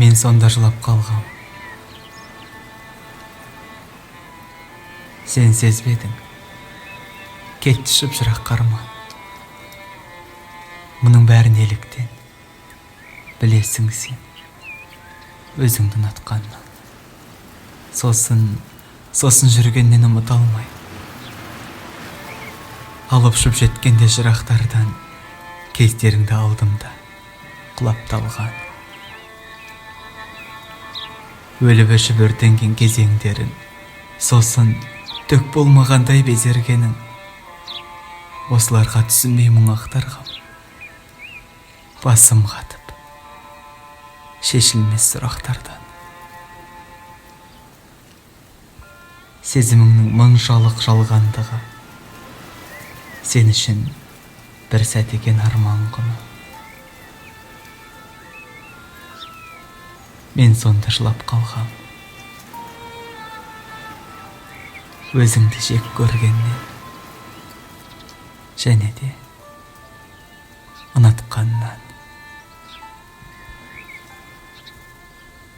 Мен сонда жылап қалғам. Сен сезбедің, кетті шып-шырақ қарман. Мұның бәрі неліктен, білесің сен, өзіңді ұнатқаннан. Сосын жүргеннен ұмыта алмай. Алып ұшып жеткенде жырақтардан, кездеріңді алдым да, құлап талған. Өліп өшіп өртенген кезеңдерін, сосын төк болмағандай безергенің. Осыларға түсінбей мұң ақтарғам. Басым қатып, шешілмес сұрақтардан. Сезіміңнің мұншалық жалғандығы, сен үшін бір сәт екен арман құны. Мен сонда жылап қалғам. Өзіңді жек көргеннен, және де ұнатқаннан.